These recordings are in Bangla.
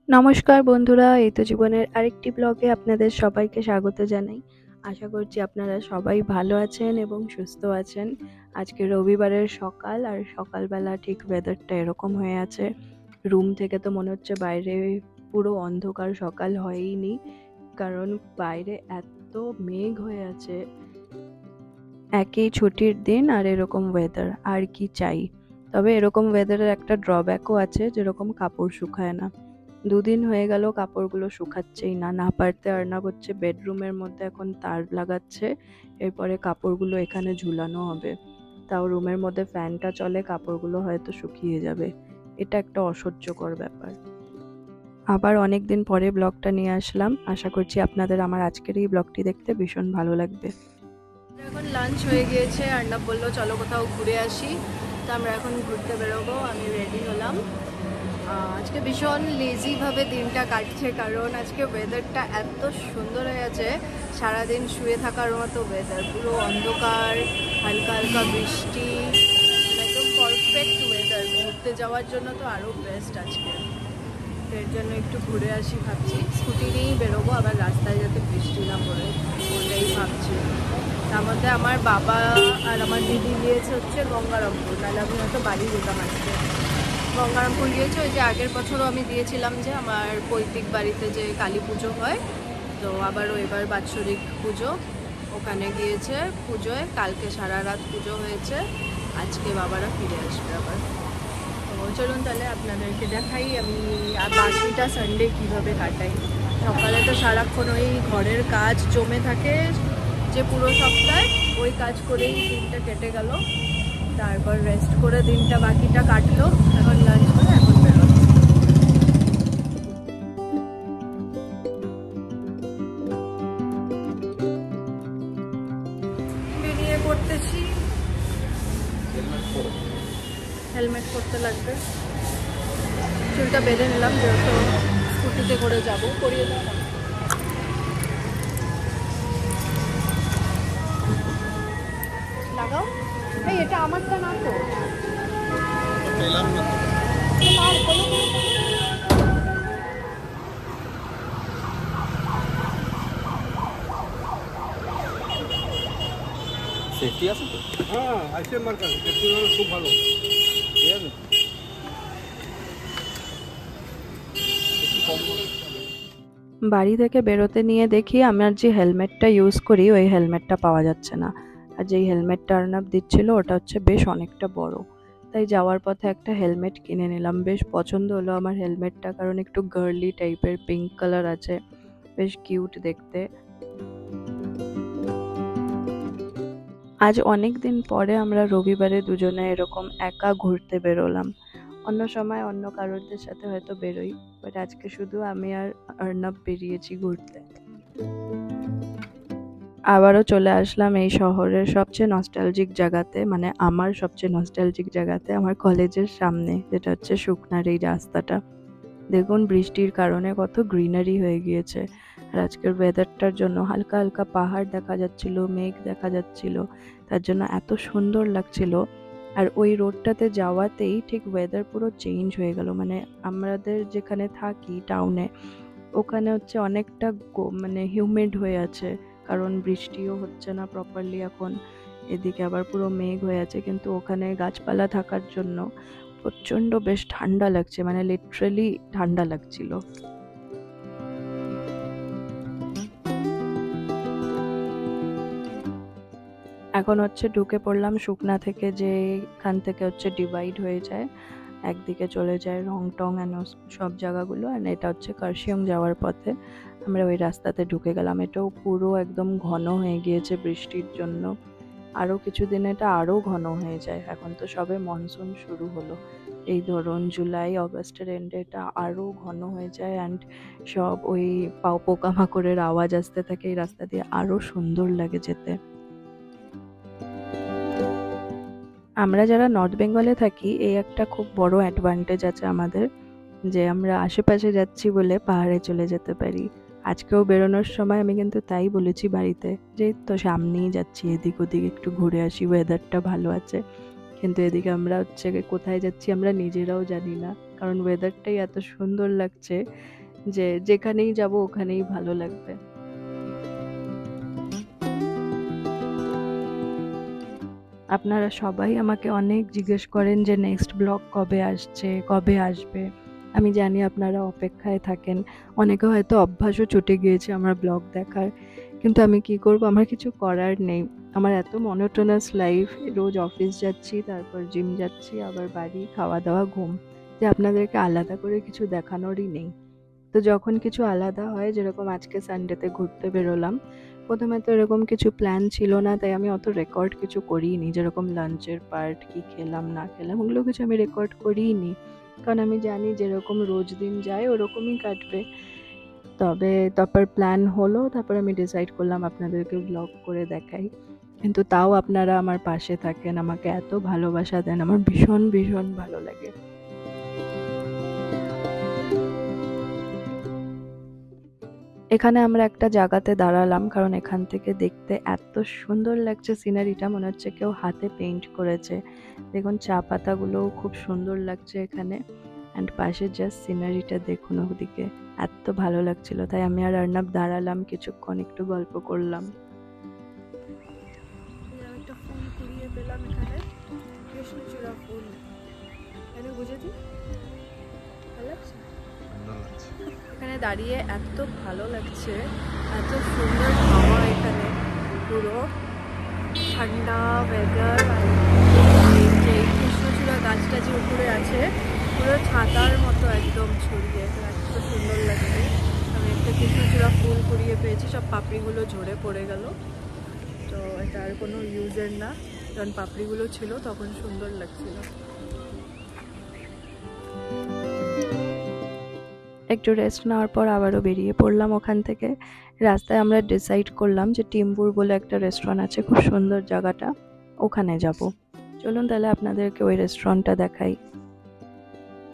নমস্কার বন্ধুরা, এই তো জীবনের আরেকটি ব্লগে আপনাদের সবাইকে স্বাগত জানাই। আশা করছি আপনারা সবাই ভালো আছেন এবং সুস্থ আছেন। আজকে রবিবারের সকাল, আর সকালবেলা ঠিক ওয়েদারটা এরকম হয়ে আছে। রুম থেকে তো মনে হচ্ছে বাইরে পুরো অন্ধকার, সকাল হয়ইনি, কারণ বাইরে এত মেঘ হয়ে আছে। একই ছুটির দিন আর এরকম ওয়েদার, আর কি চাই। তবে এরকম ওয়েদারের একটা ড্রব্যাকও আছে, যেরকম কাপড় শুকায় না। দুদিন হয়ে গেল কাপড়গুলো শুকাচ্ছেই না, না পারতে আর্নাব হচ্ছে বেডরুমের মধ্যে এখন তার লাগাচ্ছে, এরপরে কাপড়গুলো এখানে ঝুলানো হবে। তাও রুমের মধ্যে ফ্যানটা চলে, কাপড়গুলো হয়তো শুকিয়ে যাবে। এটা একটা অসহ্যকর ব্যাপার। আবার অনেক দিন পরে ব্লগটা নিয়ে আসলাম, আশা করছি আপনাদের আমার আজকের এই ব্লগটি দেখতে ভীষণ ভালো লাগবে। এখন লাঞ্চ হয়ে গিয়েছে, আর্নাব বললো চলো কোথাও ঘুরে আসি, তো আমরা এখন ঘুরতে বেরোবো। আমি রেডি হলাম। আজকে ভীষণ লেজিভাবে দিনটা কাটছে, কারণ আজকে ওয়েদারটা এত সুন্দর হয়ে আছে। সারাদিন শুয়ে থাকার মতো ওয়েদার, পুরো অন্ধকার, হালকা হালকা বৃষ্টি, একদম পারফেক্ট ওয়েদার। ঘুরতে যাওয়ার জন্য তো আরও বেস্ট আজকে। এর জন্য একটু ঘুরে আসি ভাবছি। স্কুটি নিয়েই বেরোবো, আবার রাস্তায় যাতে বৃষ্টি না পড়ে, ওটাই ভাবছি। তার মধ্যে আমার বাবা আর আমার দিদি গিয়েছে হচ্ছে গঙ্গারামপুর, তাহলে আমি হয়তো বাড়ি যেতাম আজকে। গঙ্গারামপুর গিয়েছে, ওই যে আগের বছরও আমি দিয়েছিলাম যে আমার পৈতৃক বাড়িতে যে কালী পুজো হয়, তো আবারও এবার বাৎসরিক পুজো, ওখানে গিয়েছে পুজোয়। কালকে সারা রাত পুজো হয়েছে, আজকে বাবারা ফিরে আসবে আবার। তো চলুন তাহলে আপনাদেরকে দেখাই আমি আর বাকিটা সানডে কীভাবে কাটাই। সকালে তো সারাক্ষণ ওই ঘরের কাজ জমে থাকে, যে পুরো সপ্তাহে ওই কাজ করেই দিনটা কেটে গেল। তারপর রেস্ট করে দিনটা বাকিটা কাটলো। এখন লাঞ্চ করে এখন বেরোলো। বেরিয়ে পড়তেছি, হেলমেট পরতে লাগবে। চুলটা বেঁধে নিলাম, যেহেতু স্কুটিতে করে যাবো। করিয়ে দাও, লাগাও। এই এটা আমারটা না তো, পেলাম না তো। সেফটি আছে তো? হ্যাঁ, আইসিএম মার্কার সেফটি হলো খুব ভালো। ঠিক আছে। বাড়ি থেকে বেরোতে নিয়ে দেখি আমার যে হেলমেটটা ইউজ করি ওই হেলমেটটা পাওয়া যাচ্ছে না। আর যেই হেলমেটটা আর্নাব দিচ্ছিল ওটা হচ্ছে বেশ অনেকটা বড়। তাই যাওয়ার পথে একটা হেলমেট কিনে নিলাম। বেশ পছন্দ হলো আমার হেলমেটটা, কারণ একটু গার্লি টাইপের, পিঙ্ক কালার আছে, বেশ কিউট দেখতে। আজ অনেক দিন পরে আমরা রবিবারে দুজনে এরকম একা ঘুরতে বেরোলাম। অন্য সময় অন্য কারোরদের সাথে হয়তো বেরোই, বাট আজকে শুধু আমি আর আর্নাব বেরিয়েছি ঘুরতে। আবারও চলে আসলাম এই শহরের সবচেয়ে নস্টালজিক জায়গাতে, মানে আমার সবচেয়ে নস্টালজিক জায়গাতে, আমার কলেজের সামনে, যেটা হচ্ছে শুকনার এই রাস্তাটা। দেখুন বৃষ্টির কারণে কত গ্রিনারি হয়ে গিয়েছে। আর আজকের ওয়েদারটার জন্য হালকা হালকা পাহাড় দেখা যাচ্ছিল, মেঘ দেখা যাচ্ছিল, তার জন্য এত সুন্দর লাগছিল। আর ওই রোডটাতে যাওয়াতেই ঠিক ওয়েদার পুরো চেঞ্জ হয়ে গেল। মানে আমাদের যেখানে থাকি টাউনে, ওখানে হচ্ছে অনেকটা মানে হিউমিড হয়ে আছে, কারণ বৃষ্টিও হচ্ছে না প্রপারলি এখন। এদিকে আবার পুরো মেঘ হয়ে আছে, কিন্তু ওখানে গাছপালা থাকার জন্য প্রচণ্ড বেশ ঠান্ডা লাগছে, মানে লিটারেলি ঠান্ডা লাগছিল। এখন হচ্ছে ঢুকে পড়লাম শুকনা থেকে, যে এখান থেকে হচ্ছে ডিভাইড হয়ে যায়, একদিকে চলে যায় রংটং অ্যান্ড সব জায়গাগুলো, আর এটা হচ্ছে কার্শিয়ং যাওয়ার পথে। আমরা ওই রাস্তাতে ঢুকে গেলাম। এটাও পুরো একদম ঘন হয়ে গিয়েছে বৃষ্টির জন্য। আরও কিছুদিন এটা আরও ঘন হয়ে যায়। এখন তো সবে মনসুন শুরু হলো, এই ধরুন জুলাই অগস্টের এন্ডে এটা আরও ঘন হয়ে যায়, অ্যান্ড সব ওই পোকামাকড়ের আওয়াজ আসতে থাকে এই রাস্তা দিয়ে, আরও সুন্দর লাগে যেতে। আমরা যারা নর্থ বেঙ্গলে থাকি, এই একটা খুব বড় অ্যাডভান্টেজ আছে আমাদের, যে আমরা আশেপাশে যাচ্ছি বলে পাহাড়ে চলে যেতে পারি। আজকেও বেরোনোর সময় আমি কিন্তু তাই বলেছি বাড়িতে, যে তো সামনেই যাচ্ছি, এদিক ওদিক একটু ঘুরে আসি, ওয়েদারটা ভালো আছে। কিন্তু এদিকে আমরা হচ্ছে কোথায় যাচ্ছি আমরা নিজেরাও জানি না, কারণ ওয়েদারটাই এত সুন্দর লাগছে যে যেখানেই যাব ওখানেই ভালো লাগবে। আপনারা সবাই আমাকে অনেক জিজ্ঞেস করেন যে নেক্সট ব্লগ কবে আসছে, কবে আসবে। আমি জানি আপনারা অপেক্ষায় থাকেন, অনেকে হয়তো অভ্যাসও ছুটে গিয়েছে আমার ব্লগ দেখার, কিন্তু আমি কি করব, আমার কিছু করার নেই। আমার এত মনোটোনাস লাইফ, রোজ অফিস যাচ্ছি, তারপর জিম যাচ্ছি, আবার বাড়ি, খাওয়া দাওয়া, ঘুম, যে আপনাদেরকে আলাদা করে কিছু দেখানোরই নেই। তো যখন কিছু আলাদা হয়, যেরকম আজকে সানডেতে ঘুরতে বেরোলাম, প্রথমে তো এরকম কিছু প্ল্যান ছিল না, তাই আমি অত রেকর্ড কিছু করিনি, যেরকম লাঞ্চের পার্ট, কি খেলাম না খেলাম, ওগুলো কিছু আমি রেকর্ড করিনি, কারণ আমি জানি যেরকম রোজ দিন যায় ওরকমই কাটবে। তবে তারপর প্ল্যান হলো, তারপর আমি ডিসাইড করলাম আপনাদেরকে ব্লগ করে দেখাই। কিন্তু তাও আপনারা আমার পাশে থাকেন, আমাকে এত ভালোবাসা দেন, আমার ভীষণ ভীষণ ভালো লাগে। এখানে আমরা একটা জায়গাতে দাঁড়ালাম, কারণ এখান থেকে দেখতে এত সুন্দর লাগছে সিনারিটা, মনে হচ্ছে কেউ হাতে পেইন্ট করেছে। দেখুন চা পাতাগুলোও খুব সুন্দর লাগছে এখানে, অ্যান্ড পাশে জাস্ট সিনারিটা দেখুন, ওদিকে এত ভালো লাগছিল, তাই আমি আর অর্ণব দাঁড়ালাম কিছুক্ষণ, একটু গল্প করলাম। একটা ফুল কুড়িয়ে পেলাম এখানে, কৃষ্ণচূড়া ফুল, আমি বুঝে দিই, ভালো লাগছে। এখানে দাঁড়িয়ে এত ভালো লাগছে, এত সুন্দর হাওয়া, এখানে পুরো ঠান্ডা ওয়েদার, যে কৃষ্ণচূড়া গাছটা যে উপরে আছে পুরো ছাতার মতো একদম ছড়িয়ে, এত সুন্দর লাগছে। আমি একটা কৃষ্ণচূড়া ফুল কুড়িয়ে পেয়েছি, সব পাপড়িগুলো ঝরে পড়ে গেল, তো এটা আর কোনো ইউজের না, কারণ পাপড়িগুলো ছিল তখন সুন্দর লাগছিল। একটু রেস্ট নেওয়ার পর আবারও বেরিয়ে পড়লাম ওখান থেকে। রাস্তায় আমরা ডিসাইড করলাম যে টিম্বুর বলে একটা রেস্টুরেন্ট আছে, খুব সুন্দর জায়গাটা, ওখানে যাব। চলুন তাহলে আপনাদেরকে ওই রেস্টুরেন্টটা দেখাই।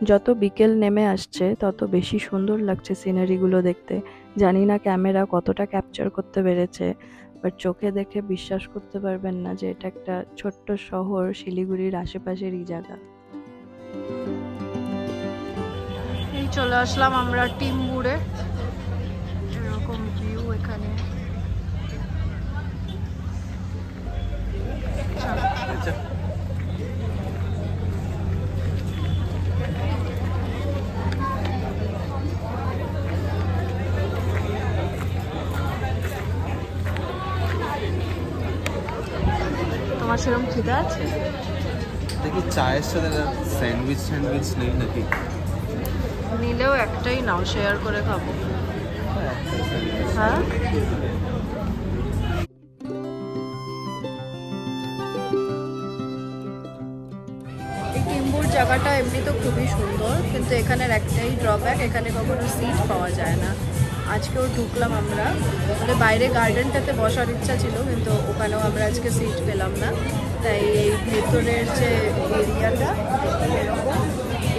যত বিকেল নেমে আসছে তত বেশি সুন্দর লাগছে সিনারিগুলো দেখতে। জানি না ক্যামেরা কতটা ক্যাপচার করতে পেরেছে, বাট চোখে দেখে বিশ্বাস করতে পারবেন না যে এটা একটা ছোট্ট শহর, শিলিগুড়ির আশেপাশেরই জায়গা। এই চলে আসলাম আমরা টিম্বুরে, এরকম ভিউ এখানে। তোমার সেরকম খিদে আছে? দেখি চায়ের সাথে স্যান্ডউইচ নেই নাকি? নিলেও একটাই নাও, শেয়ার করে খাবো। হ্যাঁ, এই টিম্বুর জায়গাটা এমনি তো খুবই সুন্দর, কিন্তু এখানের একটাই ড্রব্যাক, এখানে কখনো সিট পাওয়া যায় না। আজকেও ঢুকলাম আমরা, মানে বাইরে গার্ডেনটাতে বসার ইচ্ছা ছিল, কিন্তু ওখানেও আমরা আজকে সিট পেলাম না, তাই এই ভেতরের যে এরিয়াটা এরকম,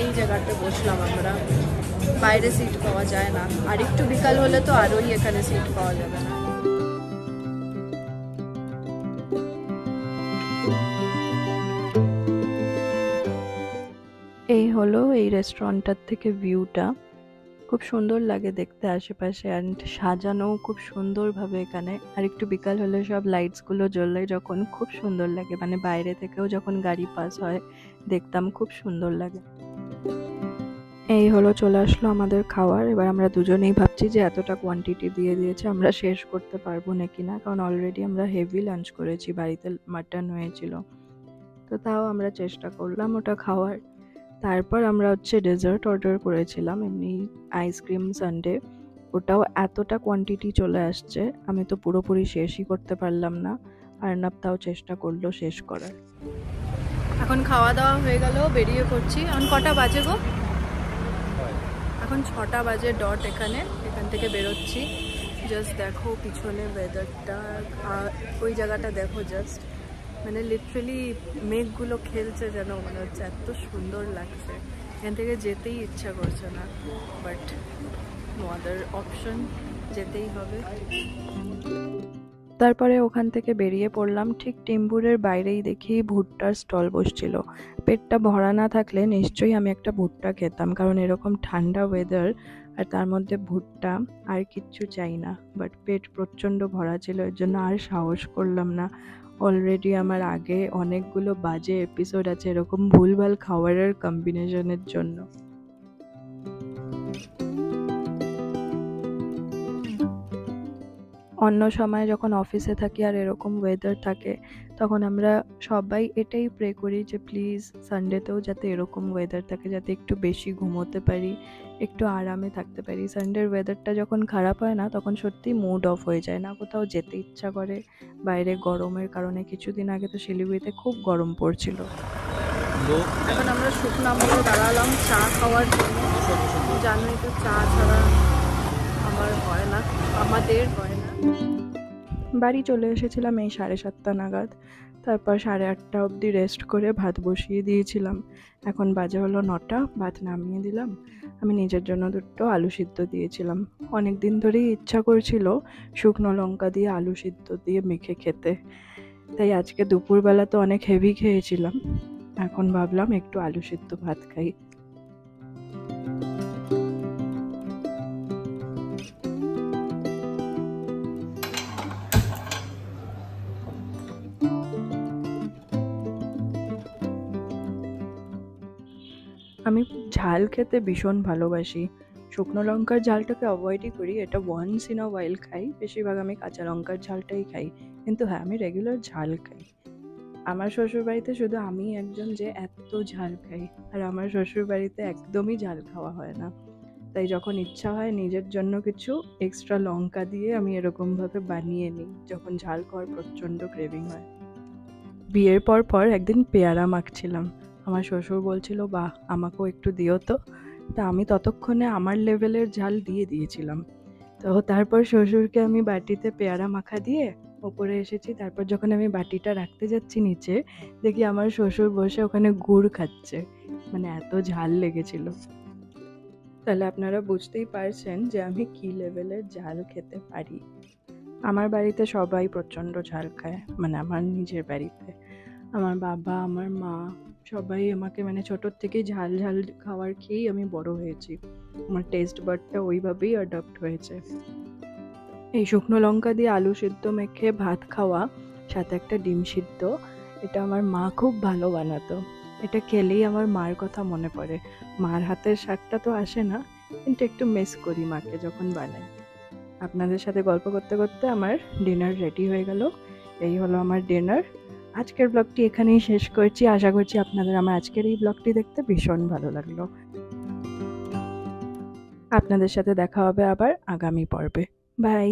এই জায়গাটা বসলাম আমরা। বাইরে সিট পাওয়া যায় না, আর একটু বিকাল হলে তো আরোই এখানে সিট পাওয়া যাবে না। এই হলো এই রেস্টুরেন্টটার থেকে ভিউটা, খুব সুন্দর লাগে দেখতে আশেপাশে, অ্যান্ড সাজানো খুব সুন্দরভাবে এখানে। আর একটু বিকাল হলে সব লাইটসগুলো জ্বললে যখন, খুব সুন্দর লাগে, মানে বাইরে থেকেও যখন গাড়ি পাস হয় দেখতাম, খুব সুন্দর লাগে। এই হলো চলে আসলো আমাদের খাওয়ার। এবার আমরা দুজনেই ভাবছি যে এতটা কোয়ান্টিটি দিয়ে দিয়েছে, আমরা শেষ করতে পারবো নাকি না, কারণ অলরেডি আমরা হেভি লাঞ্চ করেছি, বাড়িতে মাটন হয়েছিল, তো তাও আমরা চেষ্টা করলাম ওটা খাওয়ার। তারপর আমরা হচ্ছে ডেজার্ট অর্ডার করেছিলাম, এমনি আইসক্রিম সানডে, ওটাও এতটা কোয়ান্টিটি চলে আসছে, আমি তো পুরোপুরি শেষই করতে পারলাম না, আর্নাব তাও চেষ্টা করলো শেষ করার। এখন খাওয়া দাওয়া হয়ে গেল, বেরিয়ে পড়ছি। এখন কটা বাজে গো? এখন 6টা বাজে ডট। এখান থেকে বেরোচ্ছি। জাস্ট দেখো পিছনে ওয়েদারটা, ওই জায়গাটা দেখো, জাস্ট মানে লিটারালি মেঘগুলো খেলছে, যেন মনে হচ্ছে এত সুন্দর লাগছে, এখান থেকে যেতেই ইচ্ছা করছে না, বাট নো আদার অপশন, যেতেই হবে। তারপরে ওখান থেকে বেরিয়ে পড়লাম। ঠিক টেম্পুরের বাইরেই দেখি ভুট্টার স্টল বসছিল। পেটটা ভরা না থাকলে নিশ্চয়ই আমি একটা ভুট্টা খেতাম, কারণ এরকম ঠান্ডা ওয়েদার আর তার মধ্যে ভুট্টা, আর কিচ্ছু চাই না। বাট পেট প্রচণ্ড ভরা ছিল, এর জন্য আর সাহস করলাম না। অলরেডি আমার আগে অনেকগুলো বাজে এপিসোড আছে এরকম ভুলভাল খাবারের কম্বিনেশনের জন্য। অন্য সময় যখন অফিসে থাকি আর এরকম ওয়েদার থাকে, তখন আমরা সবাই এটাই প্রে করি যে প্লিজ সানডেতেও যাতে এরকম ওয়েদার থাকে, যাতে একটু বেশি ঘুমোতে পারি, একটু আরামে থাকতে পারি। সানডের ওয়েদারটা যখন খারাপ হয় না, তখন সত্যি মুড অফ হয়ে যায়, না কোথাও যেতে ইচ্ছা করে। বাইরে গরমের কারণে কিছুদিন আগে তো শিলিগুড়িতে খুব গরম পড়ছিল। लोग এখন আমরা শুকনা মোড়ে দাঁড়ালাম চা খাওয়ার জন্য। জানোই তো, চা ছাড়া আমাদের হয় না। বাড়ি চলে এসেছিলাম এই 7:30 নাগাদ। তারপর 8:30 অবধি রেস্ট করে ভাত বসিয়ে দিয়েছিলাম। এখন বাজে হলো 9টা, ভাত নামিয়ে দিলাম। আমি নিজের জন্য দুটো আলু সিদ্ধ দিয়েছিলাম। অনেক দিন ধরেই ইচ্ছা করছিল শুকনো লঙ্কা দিয়ে আলু সিদ্ধ দিয়ে মেখে খেতে, তাই আজকে দুপুরবেলা তো অনেক হেভি খেয়েছিলাম। এখন ভাবলাম একটু আলু সিদ্ধ ভাত খাই। আমি ঝাল খেতে ভীষণ ভালোবাসি। শুকনো লঙ্কার ঝালটাকে অ্যাভয়েডই করি, এটা ওয়ান্স ইন আ ওয়াইল খাই। বেশিরভাগ আমি কাঁচা লঙ্কার ঝালটাই খাই, কিন্তু হ্যাঁ, আমি রেগুলার ঝাল খাই। আমার শ্বশুরবাড়িতে শুধু আমি একজন যে এত ঝাল খাই, আর আমার শ্বশুরবাড়িতে একদমই ঝাল খাওয়া হয় না। তাই যখন ইচ্ছা হয় নিজের জন্য কিছু এক্সট্রা লঙ্কা দিয়ে আমি এরকমভাবে বানিয়ে নিই, যখন ঝাল খাওয়ার প্রচণ্ড ক্রেভিং হয়। বিয়ের পর একদিন পেয়ারা মাখছিলাম। আমার শ্বশুর বলছিল, বাহ, আমাকেও একটু দিও তো। তা আমি ততক্ষণে আমার লেভেলের ঝাল দিয়ে দিয়েছিলাম। তো তারপর শ্বশুরকে আমি বাটিতে পেয়ারা মাখা দিয়ে ওপরে এসেছি। তারপর যখন আমি বাটিটা রাখতে যাচ্ছি নিচে, দেখি আমার শ্বশুর বসে ওখানে গুড় খাচ্ছে। মানে এত ঝাল লেগেছিল। তাহলে আপনারা বুঝতেই পারছেন যে আমি কি লেভেলের ঝাল খেতে পারি। আমার বাড়িতে সবাই প্রচণ্ড ঝাল খায়, মানে আমার নিজের বাড়িতে আমার বাবা, আমার মা, সবাই আমাকে মানে ছোটোর থেকেই ঝাল ঝাল খাবার খেয়েই আমি বড় হয়েছি। আমার টেস্ট বাডটা ওইভাবেই অ্যাডাপ্ট হয়েছে। এই শুকনো লঙ্কা দিয়ে আলু সিদ্ধ মেখে ভাত খাওয়া, সাথে একটা ডিম সিদ্ধ, এটা আমার মা খুব ভালো বানাতো। এটা খেলেই আমার মার কথা মনে পড়ে। মার হাতের স্বাদটা তো আসে না, কিন্তু একটু মিস করি মাকে যখন বানাই। আপনাদের সাথে গল্প করতে করতে আমার ডিনার রেডি হয়ে গেল। এই হলো আমার ডিনার। আজকের ব্লগটি এখানেই শেষ করছি। আশা করছি আপনাদের আমার আজকের এই ব্লগটি দেখতে ভীষণ ভালো লাগলো। আপনাদের সাথে দেখা হবে আবার আগামী পর্বে। বাই।